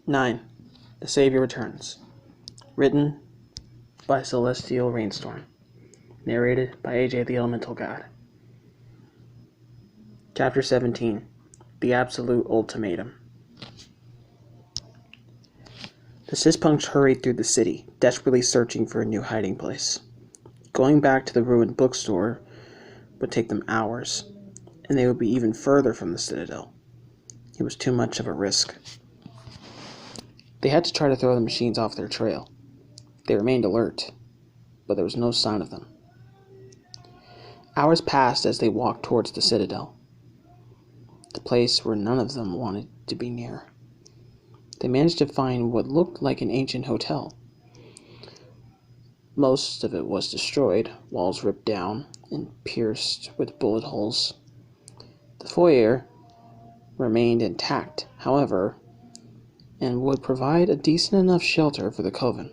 9. The Savior Returns. Written by Celestial Rainstorm. Narrated by AJ the Elementalgod. Chapter 17. The Absolute Ultimatum. The Cispunks hurried through the city, desperately searching for a new hiding place. Going back to the ruined bookstore would take them hours, and they would be even further from the Citadel. It was too much of a risk. They had to try to throw the machines off their trail. They remained alert, but there was no sign of them. Hours passed as they walked towards the Citadel, the place where none of them wanted to be near. They managed to find what looked like an ancient hotel. Most of it was destroyed, walls ripped down and pierced with bullet holes. The foyer remained intact, however, and would provide a decent enough shelter for the coven.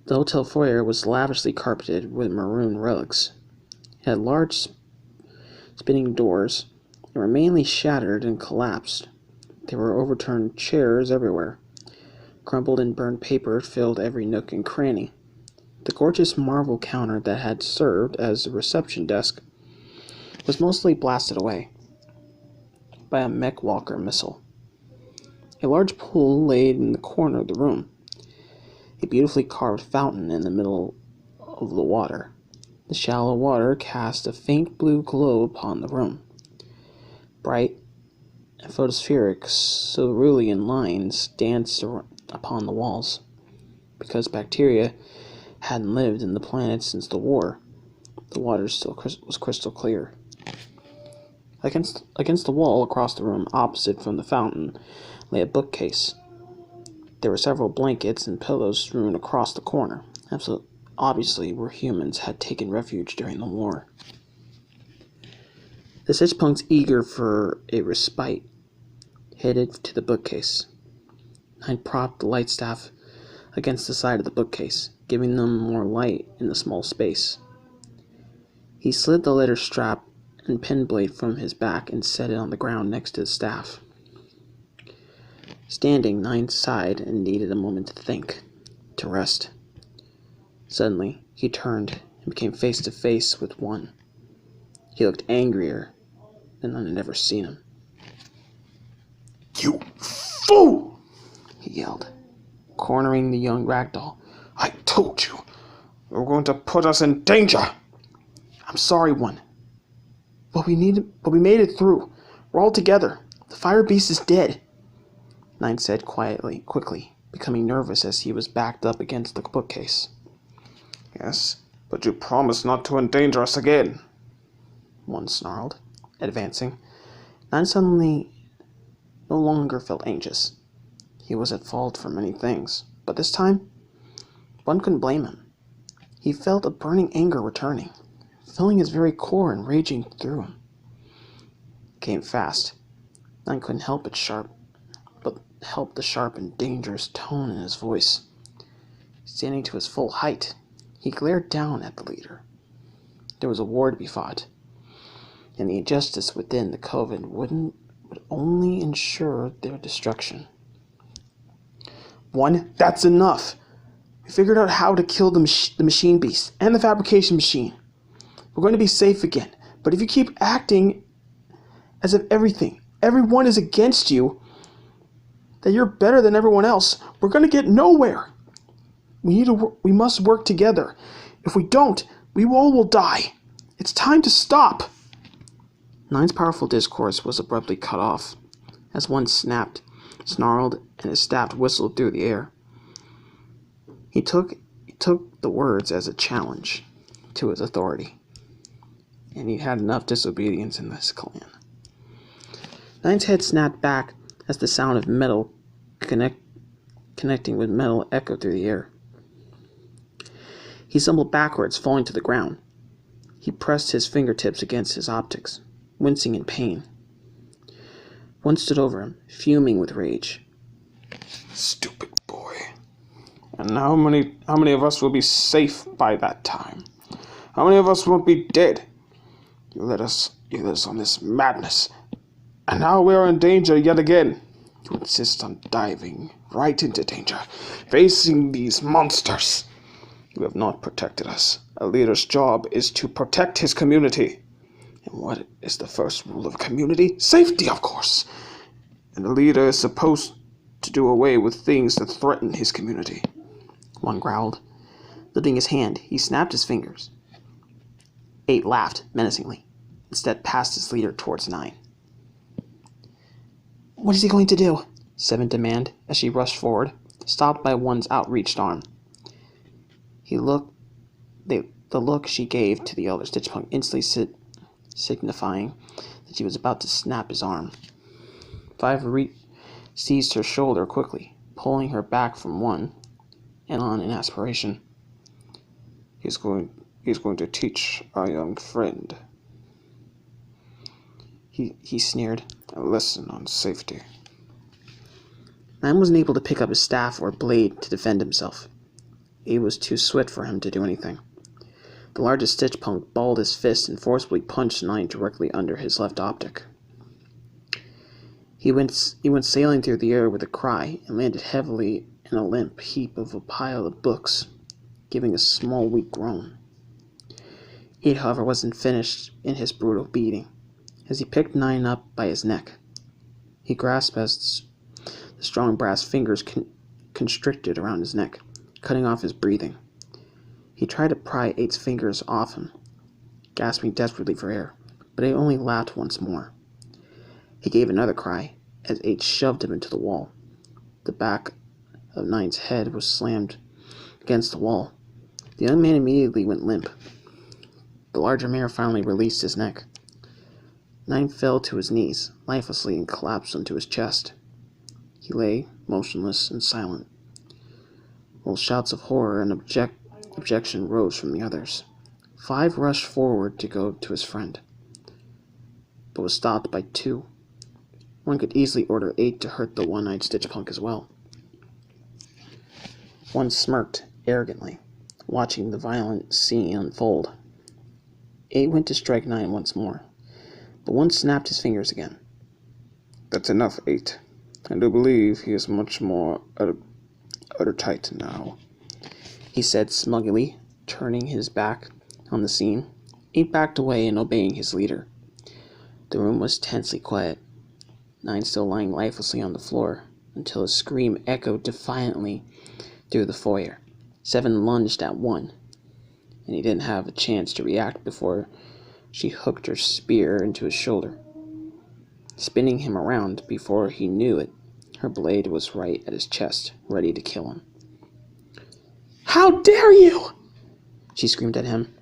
The hotel foyer was lavishly carpeted with maroon rugs. It had large spinning doors and were mainly shattered and collapsed. There were overturned chairs everywhere. Crumpled and burned paper filled every nook and cranny. The gorgeous marble counter that had served as a reception desk was mostly blasted away by a mech walker missile. A large pool lay in the corner of the room. A beautifully carved fountain in the middle of the water. The shallow water cast a faint blue glow upon the room. Bright and photospheric cerulean lines danced upon the walls. Because bacteria hadn't lived in the planet since the war, the water still was crystal clear. Against the wall across the room, opposite from the fountain, lay a bookcase. There were several blankets and pillows strewn across the corner, obviously where humans had taken refuge during the war. The Cispunks, eager for a respite, headed to the bookcase. I propped the light staff against the side of the bookcase, giving them more light in the small space. He slid the leather strap and pen blade from his back and set it on the ground next to the staff. Standing, Nine sighed and needed a moment to think, to rest. Suddenly, he turned and became face to face with one. He looked angrier than I had ever seen him. "You fool!" he yelled, cornering the young ragdoll. "I told you were going to put us in danger." "I'm sorry, One. But we made it through. We're all together. The fire beast is dead," Nine said quickly, becoming nervous as he was backed up against the bookcase. "Yes, but you promised not to endanger us again," One snarled, advancing. Nine suddenly no longer felt anxious. He was at fault for many things, but this time, One couldn't blame him. He felt a burning anger returning, filling his very core and raging through him. It came fast. Nine couldn't help the sharp and dangerous tone in his voice. Standing to his full height, he glared down at the leader. There was a war to be fought, and the injustice within the coven would only ensure their destruction. "One, that's enough. We figured out how to kill the machine beast and the fabrication machine. We're going to be safe again, but if you keep acting as if everyone is against you, that you're better than everyone else, we're going to get nowhere. We must work together. If we don't, we all will die. It's time to stop." Nine's powerful discourse was abruptly cut off, as One snapped, snarled, and his staff whistled through the air. He took the words as a challenge to his authority, and he'd had enough disobedience in this clan. Nine's head snapped back as the sound of metal connecting with metal echoed through the air. He stumbled backwards, falling to the ground. He pressed his fingertips against his optics, wincing in pain. One stood over him, fuming with rage. "Stupid boy. And how many of us will be safe by that time? How many of us won't be dead? You led us on this madness, and now we are in danger yet again." You insist on diving right into danger, facing these monsters. You have not protected us. A leader's job is to protect his community. And what is the first rule of community? Safety, of course. And the leader is supposed to do away with things that threaten his community. One growled. Lifting his hand, he snapped his fingers. 8 laughed menacingly, instead passed his leader towards 9. What is he going to do? 7 demanded as she rushed forward, stopped by 1's outreached arm. The look she gave to the elder Stitchpunk instantly signifying that she was about to snap his arm. 5 seized her shoulder quickly, pulling her back from 1 and on in aspiration. He's going to teach our young friend. He sneered. A lesson on safety. 9 wasn't able to pick up his staff or blade to defend himself. 8 was too swift for him to do anything. The largest Stitchpunk balled his fist and forcibly punched 9 directly under his left optic. He went sailing through the air with a cry and landed heavily in a limp heap of a pile of books, giving a small weak groan. 8, however, wasn't finished in his brutal beating, as he picked 9 up by his neck. He grasped as the strong brass fingers constricted around his neck, cutting off his breathing. He tried to pry 8's fingers off him, gasping desperately for air, but 8 only laughed once more. He gave another cry as 8 shoved him into the wall. The back of 9's head was slammed against the wall. The young man immediately went limp. The larger mare finally released his neck. 9 fell to his knees, lifelessly, and collapsed onto his chest. He lay, motionless and silent, while shouts of horror and objection rose from the others. 5 rushed forward to go to his friend, but was stopped by 2. 1 could easily order 8 to hurt the one-eyed Stitchpunk as well. 1 smirked arrogantly, watching the violent scene unfold. 8 went to strike 9 once more, but 1 snapped his fingers again. That's enough, 8. I do believe he is much more tight now, he said smugly, turning his back on the scene. 8 backed away and obeying his leader. The room was tensely quiet, 9 still lying lifelessly on the floor, until a scream echoed defiantly through the foyer. 7 lunged at 1, and he didn't have a chance to react before she hooked her spear into his shoulder. Spinning him around before he knew it, her blade was right at his chest, ready to kill him. "How dare you!" she screamed at him,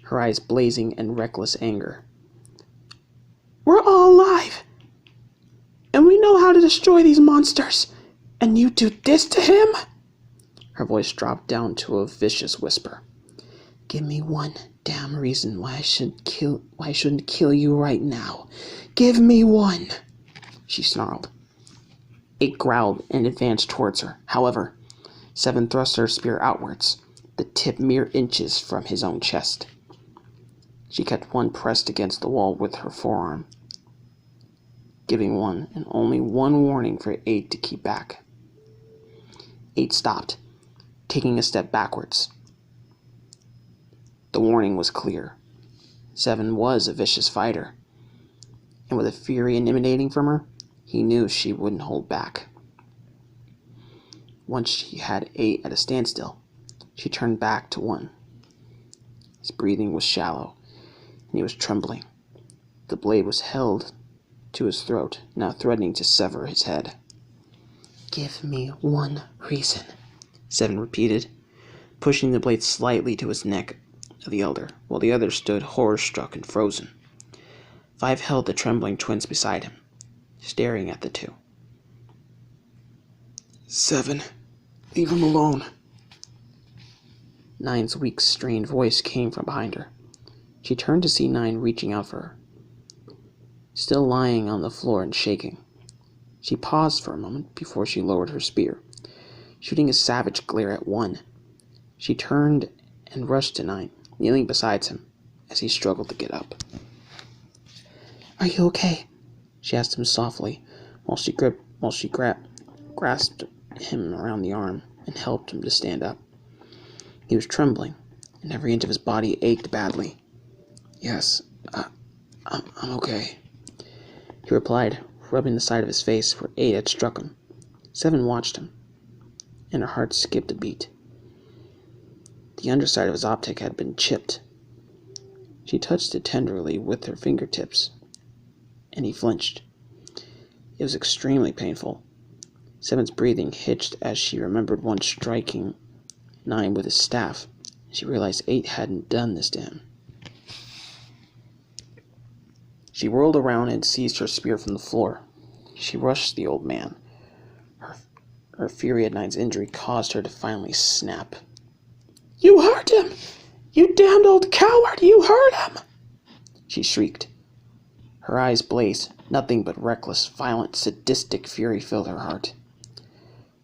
her eyes blazing in reckless anger. "We're all alive, and we know how to destroy these monsters, and you do this to him?" Her voice dropped down to a vicious whisper. "Give me one damn reason why I shouldn't kill you right now. Give me one," she snarled. 8 growled and advanced towards her. However, 7 thrust her spear outwards, the tip mere inches from his own chest. She kept 1 pressed against the wall with her forearm, giving 1 and only 1 warning for 8 to keep back. 8 stopped, taking a step backwards. The warning was clear. 7 was a vicious fighter, and with a fury emanating from her, he knew she wouldn't hold back. Once she had 8 at a standstill, she turned back to 1. His breathing was shallow, and he was trembling. The blade was held to his throat, now threatening to sever his head. "Give me one reason," 7 repeated, pushing the blade slightly to his neck of the elder, while the other stood horror-struck and frozen. 5 held the trembling twins beside him, staring at the 2. 7, leave him alone. 9's weak, strained voice came from behind her. She turned to see 9 reaching out for her, still lying on the floor and shaking. She paused for a moment before she lowered her spear, shooting a savage glare at 1. She turned and rushed to 9, kneeling beside him as he struggled to get up. "Are you okay?" she asked him softly, while she gripped while she grasped him around the arm and helped him to stand up. He was trembling, and every inch of his body ached badly. "Yes, I'm okay," he replied, rubbing the side of his face where 8 had struck him. 7 watched him, and her heart skipped a beat. The underside of his optic had been chipped. She touched it tenderly with her fingertips, and he flinched. It was extremely painful. 7's breathing hitched as she remembered once striking 9 with his staff. She realized 8 hadn't done this to him. She whirled around and seized her spear from the floor. She rushed the old man. Her fury at 9's injury caused her to finally snap. "You hurt him! You damned old coward! You hurt him!" she shrieked. Her eyes blazed. Nothing but reckless, violent, sadistic fury filled her heart.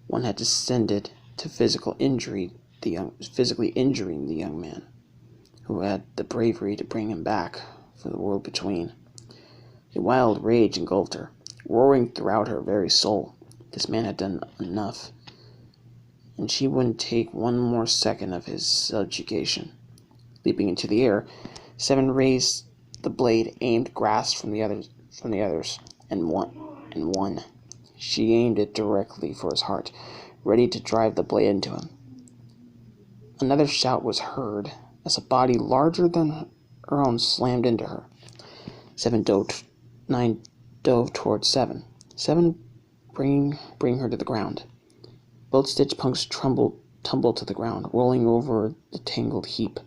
One had descended to physically injuring the young man, who had the bravery to bring him back for the world between. A wild rage engulfed her, roaring throughout her very soul. This man had done enough, and she wouldn't take one more second of his subjugation. Leaping into the air, 7 raised the blade, aimed, grasped from the others, and won. She aimed it directly for his heart, ready to drive the blade into him. Another shout was heard as a body larger than her own slammed into her. 9 dove towards 7. 7 bring her to the ground. Both stitch punks tumbled to the ground, rolling over the tangled heap.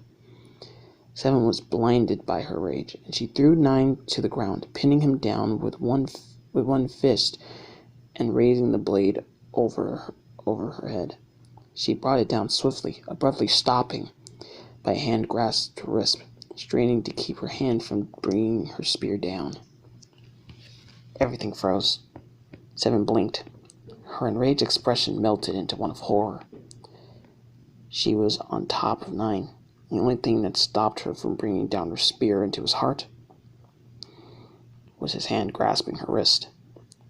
7 was blinded by her rage, and she threw 9 to the ground, pinning him down with one fist and raising the blade over her head. She brought it down swiftly, abruptly stopping by a hand grasped to her wrist, straining to keep her hand from bringing her spear down. Everything froze. 7 blinked. Her enraged expression melted into one of horror. She was on top of 9. The only thing that stopped her from bringing down her spear into his heart was his hand grasping her wrist.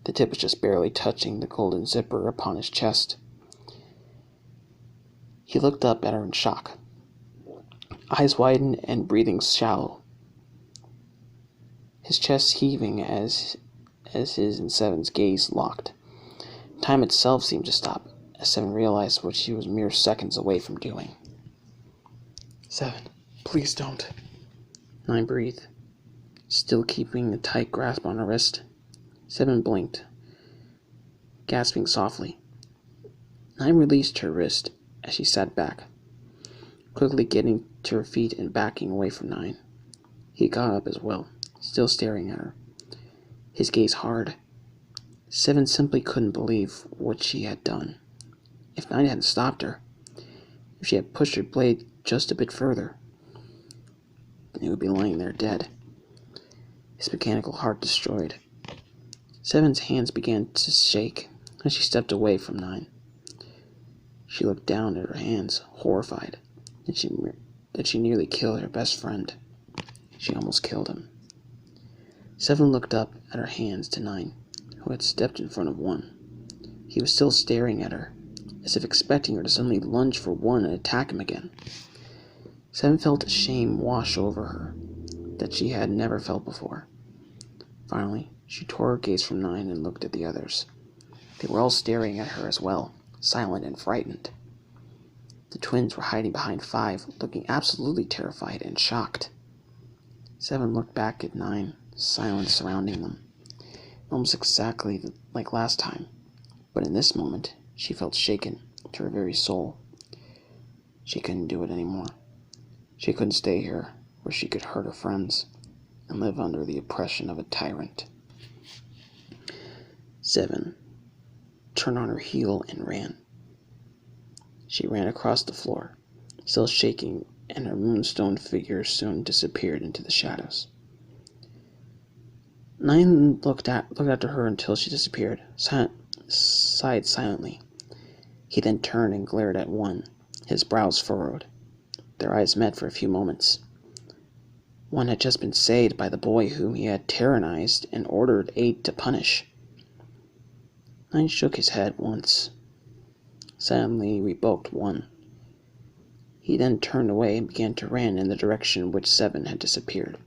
The tip was just barely touching the golden zipper upon his chest. He looked up at her in shock, eyes widened and breathing shallow, his chest heaving as his and 7's gaze locked. Time itself seemed to stop, as 7 realized what she was mere seconds away from doing. 7, please don't. 9 breathed, still keeping a tight grasp on her wrist. 7 blinked, gasping softly. 9 released her wrist as she sat back, quickly getting to her feet and backing away from 9. He got up as well, still staring at her, his gaze hard. 7 simply couldn't believe what she had done. If 9 hadn't stopped her, if she had pushed her blade just a bit further, he would be lying there dead, his mechanical heart destroyed. 7's hands began to shake as she stepped away from 9. She looked down at her hands, horrified that she nearly killed her best friend. She almost killed him. 7 looked up at her hands to 9, who had stepped in front of 1. He was still staring at her, as if expecting her to suddenly lunge for 1 and attack him again. 7 felt shame wash over her that she had never felt before. Finally, she tore her gaze from 9 and looked at the others. They were all staring at her as well, silent and frightened. The twins were hiding behind 5, looking absolutely terrified and shocked. 7 looked back at 9, silence surrounding them, almost exactly like last time. But in this moment, she felt shaken to her very soul. She couldn't do it anymore. She couldn't stay here, where she could hurt her friends and live under the oppression of a tyrant. 7 turned on her heel and ran. She ran across the floor, still shaking, and her moonstone figure soon disappeared into the shadows. 9 looked after her until she disappeared, sighed silently. He then turned and glared at 1, his brows furrowed. Their eyes met for a few moments. 1 had just been saved by the boy whom he had tyrannized and ordered 8 to punish. 9 shook his head once, silently rebuked 1. He then turned away and began to run in the direction in which 7 had disappeared,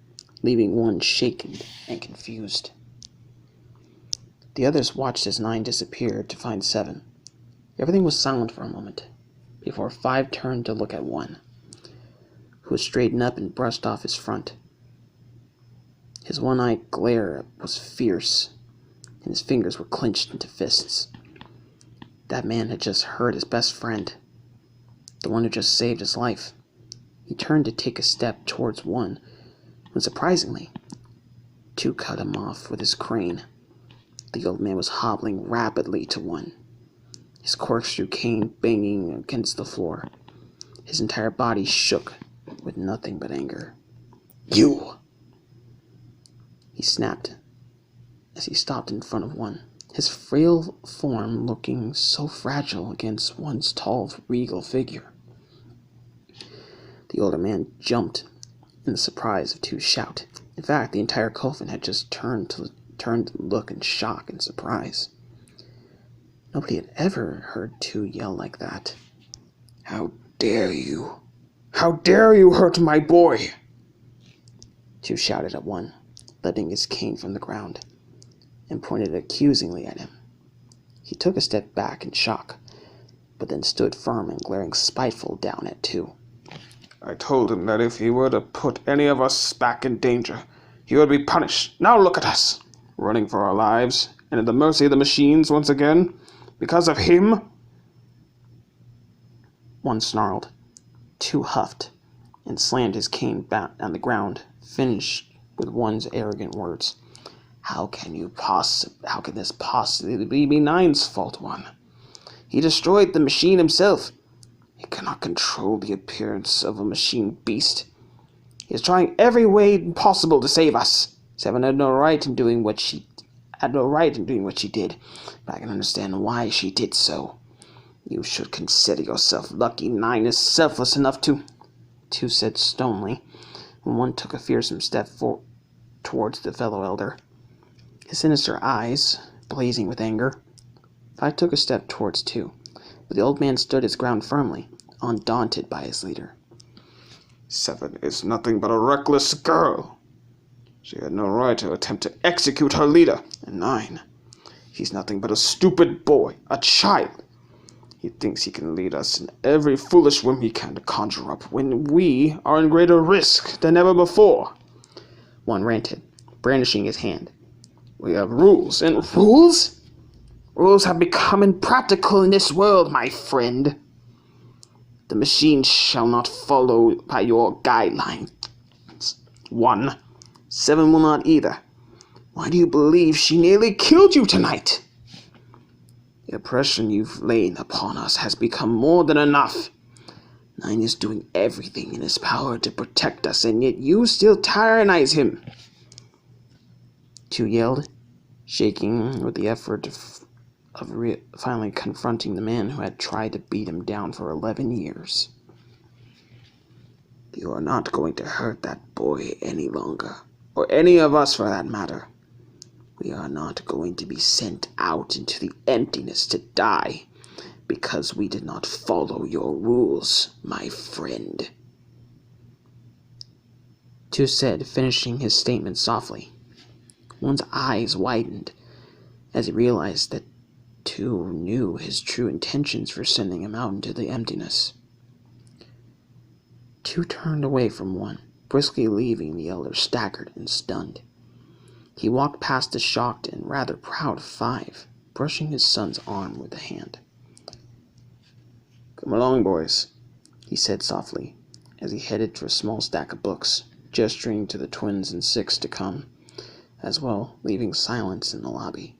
leaving 1 shaken and confused. The others watched as 9 disappeared to find 7. Everything was silent for a moment, before 5 turned to look at 1, who had straightened up and brushed off his front. His one-eyed glare was fierce, and his fingers were clenched into fists. That man had just hurt his best friend, the one who just saved his life. He turned to take a step towards 1, when surprisingly, 2 cut him off with his crane. The old man was hobbling rapidly to 1, his corkscrew cane banging against the floor. His entire body shook with nothing but anger. "You!" he snapped as he stopped in front of 1, his frail form looking so fragile against 1's tall, regal figure. The older man jumped in the surprise of 2's shout. In fact, the entire coven had just turned to look in shock and surprise. Nobody had ever heard 2 yell like that. "How dare you? How dare you hurt my boy?" 2 shouted at 1, lifting his cane from the ground, and pointed accusingly at him. He took a step back in shock, but then stood firm and glaring spiteful down at 2. "I told him that if he were to put any of us back in danger, he would be punished. Now look at us, running for our lives, and at the mercy of the machines once again, because of him." 1 snarled. 2 huffed, and slammed his cane on the ground, finished with 1's arrogant words. How can this possibly be 9's fault, 1? He destroyed the machine himself. He cannot control the appearance of a machine beast. He is trying every way possible to save us. 7 had no right in doing what she did, but I can understand why she did so. You should consider yourself lucky 9 is selfless enough to," 2 said stonily, and 1 took a fearsome step towards the fellow elder, his sinister eyes blazing with anger. 5 took a step towards 2, but the old man stood his ground firmly, undaunted by his leader. 7 is nothing but a reckless girl. She had no right to attempt to execute her leader. And 9, he's nothing but a stupid boy, a child. He thinks he can lead us in every foolish whim he can to conjure up, when we are in greater risk than ever before," 1 ranted, brandishing his hand. "We have rules, and rules? Rules have become impractical in this world, my friend. The machines shall not follow by your guidelines. 1, 7 will not either. Why do you believe she nearly killed you tonight? The oppression you've laid upon us has become more than enough. 9 is doing everything in his power to protect us, and yet you still tyrannize him," 2 yelled, shaking with the effort of finally confronting the man who had tried to beat him down for 11 years. "You are not going to hurt that boy any longer, or any of us for that matter. We are not going to be sent out into the emptiness to die because we did not follow your rules, my friend," 2 said, finishing his statement softly. 1's eyes widened as he realized that 2 knew his true intentions for sending him out into the emptiness. 2 turned away from 1, briskly leaving the elder staggered and stunned. He walked past the shocked and rather proud 5, brushing his son's arm with a hand. "Come along, boys," he said softly, as he headed to a small stack of books, gesturing to the twins and 6 to come, as well, leaving silence in the lobby.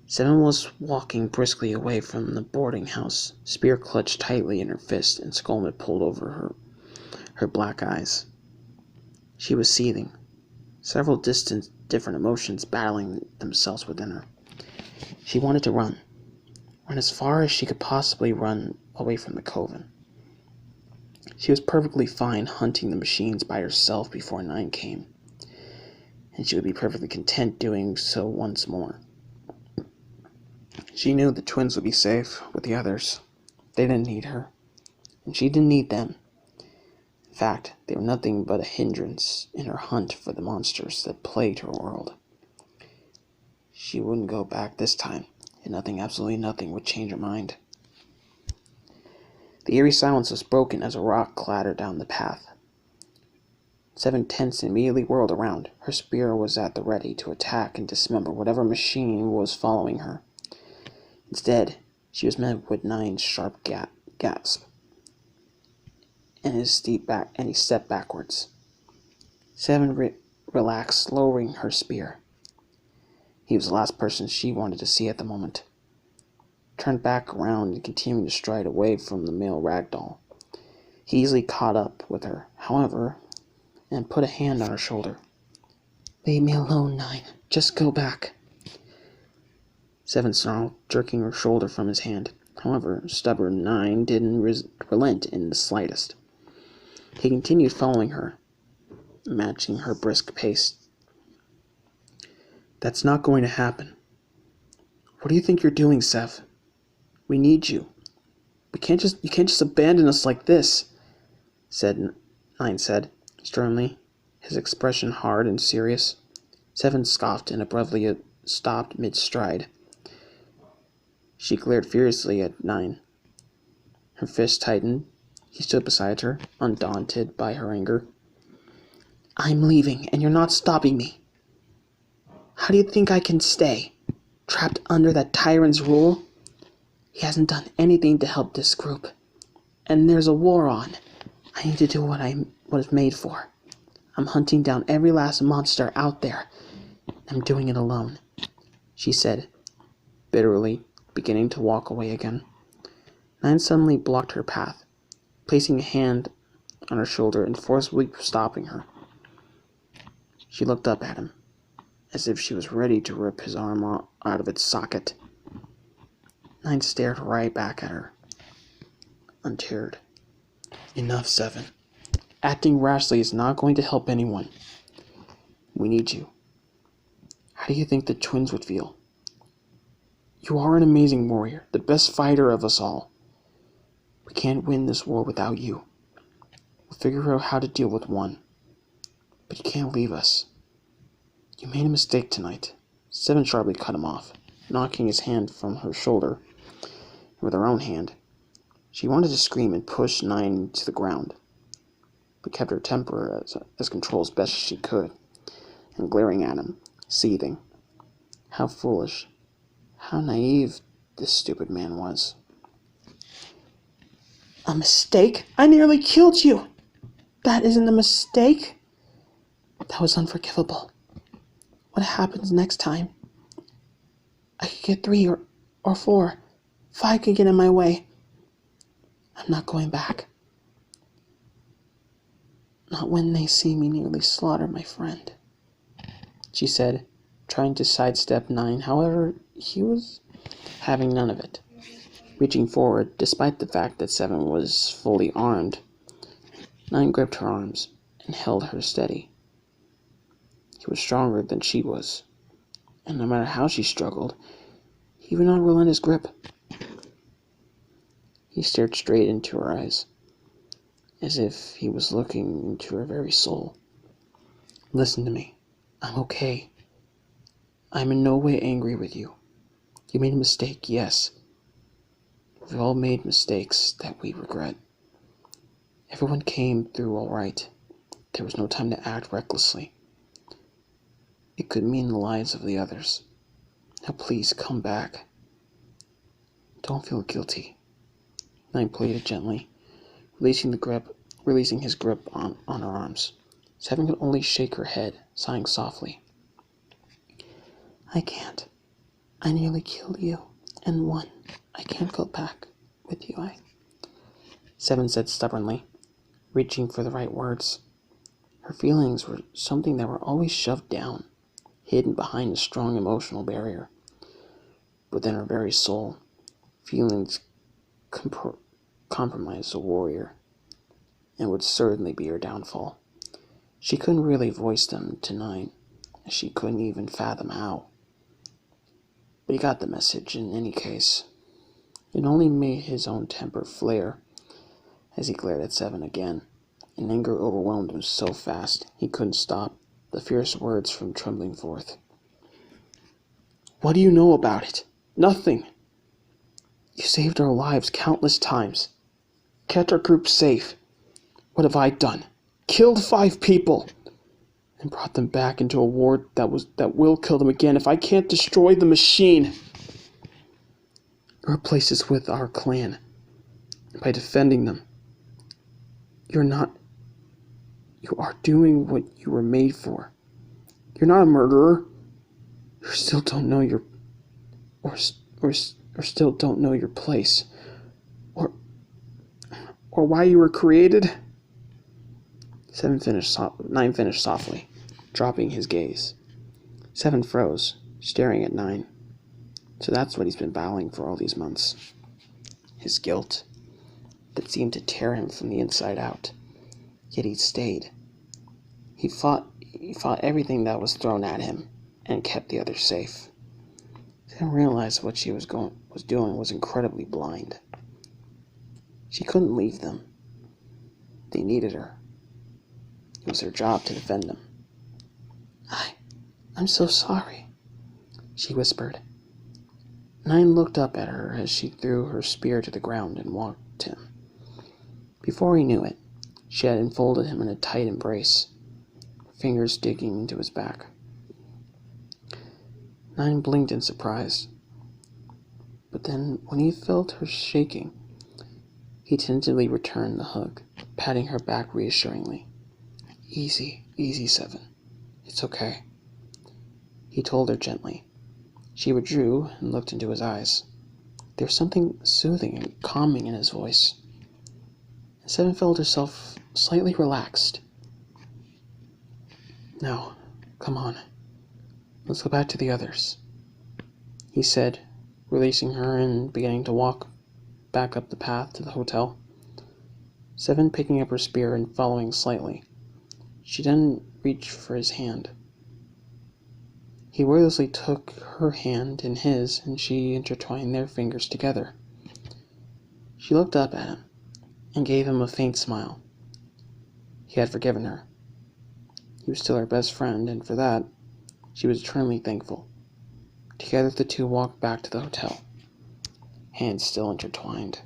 7 was walking briskly away from the boarding house, spear clutched tightly in her fist and skull had pulled over her black eyes. She was seething, several different emotions battling themselves within her. She wanted to run as far as she could possibly run away from the coven. She was perfectly fine hunting the machines by herself before 9 came, and she would be perfectly content doing so once more. She knew the twins would be safe with the others. They didn't need her, and she didn't need them. In fact, they were nothing but a hindrance in her hunt for the monsters that plagued her world. She wouldn't go back this time, and nothing, absolutely nothing, would change her mind. The eerie silence was broken as a rock clattered down the path. Seven tensed and immediately whirled around. Her spear was at the ready to attack and dismember whatever machine was following her. Instead, she was met with Nine's sharp gasp, and he stepped backwards. Seven relaxed, lowering her spear. He was the last person she wanted to see at the moment. Turned back around and continued to stride away from the male ragdoll. He easily caught up with her, however, and put a hand on her shoulder. "Leave me alone, Nine. Just go back." Seven snarled, jerking her shoulder from his hand. However, stubborn Nine didn't relent in the slightest. He continued following her, matching her brisk pace. "That's not going to happen. What do you think you're doing, Sev? We need you. You can't just abandon us like this," Nine said, sternly, his expression hard and serious. Seven scoffed and abruptly stopped mid-stride. She glared furiously at Nine. Her fist tightened. He stood beside her, undaunted by her anger. "I'm leaving, and you're not stopping me. How do you think I can stay? Trapped under that tyrant's rule? He hasn't done anything to help this group. And there's a war on. I need to do what I was made for. I'm hunting down every last monster out there. I'm doing it alone," she said, bitterly, beginning to walk away again. Nine suddenly blocked her path, placing a hand on her shoulder and forcibly stopping her. She looked up at him, as if she was ready to rip his arm out of its socket. Nine stared right back at her, unteared. "Enough, Seven. Acting rashly is not going to help anyone. We need you. How do you think the twins would feel? You are an amazing warrior, the best fighter of us all. We can't win this war without you. We'll figure out how to deal with one. But you can't leave us. You made a mistake tonight." Seven sharply cut him off, knocking his hand from her shoulder. With her own hand, she wanted to scream and push Nine to the ground, but kept her temper as control as best she could, and glaring at him, seething. How foolish, how naive this stupid man was. "A mistake? I nearly killed you. That isn't a mistake. That was unforgivable. What happens next time? I could get 3 or 4. 5 could get in my way. I'm not going back. Not when they see me nearly slaughter my friend," she said, trying to sidestep Nine. However, he was having none of it. Reaching forward, despite the fact that Seven was fully armed, Nine gripped her arms and held her steady. He was stronger than she was, and no matter how she struggled, he would not relent his grip. He stared straight into her eyes, as if he was looking into her very soul. "Listen to me. I'm okay. I'm in no way angry with you. You made a mistake, yes. We've all made mistakes that we regret. Everyone came through all right. There was no time to act recklessly. It could mean the lives of the others. Now please come back. Don't feel guilty." Nine pleaded gently, releasing his grip on her arms. Seven could only shake her head, sighing softly. "I can't. I nearly killed you, and won. I can't go back with you, Seven said stubbornly, reaching for the right words. Her feelings were something that were always shoved down, hidden behind a strong emotional barrier. Within her very soul, feelings compromised a warrior, and would certainly be her downfall. She couldn't really voice them to Nine, as she couldn't even fathom how. But he got the message in any case. It only made his own temper flare as he glared at Seven again, and anger overwhelmed him so fast he couldn't stop the fierce words from trembling forth. "What do you know about it? Nothing. You saved our lives countless times, kept our group safe. What have I done? Killed 5 people, and brought them back into a war that will kill them again if I can't destroy the machine. Your place is with our clan, by defending them. You are doing what you were made for. You're not a murderer. You still don't know your, or still don't know your place, or why you were created." Nine finished softly, dropping his gaze. Seven froze, staring at Nine. So that's what he's been battling for all these months. His guilt that seemed to tear him from the inside out. Yet he stayed. He fought everything that was thrown at him and kept the others safe. He didn't realize what she was doing was incredibly blind. She couldn't leave them. They needed her. It was her job to defend them. I'm so sorry," she whispered. Nine looked up at her as she threw her spear to the ground and walked him. Before he knew it, she had enfolded him in a tight embrace, her fingers digging into his back. Nine blinked in surprise, but then when he felt her shaking, he tentatively returned the hug, patting her back reassuringly. Easy, Seven. It's okay," he told her gently. She withdrew and looked into his eyes. There was something soothing and calming in his voice. And Seven felt herself slightly relaxed. "Now, come on. Let's go back to the others," he said, releasing her and beginning to walk back up the path to the hotel. Seven picking up her spear and following slightly. She then reached for his hand. He wordlessly took her hand in his, and she intertwined their fingers together. She looked up at him and gave him a faint smile. He had forgiven her. He was still her best friend, and for that, she was eternally thankful. Together the two walked back to the hotel, hands still intertwined.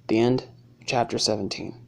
The end of chapter 17.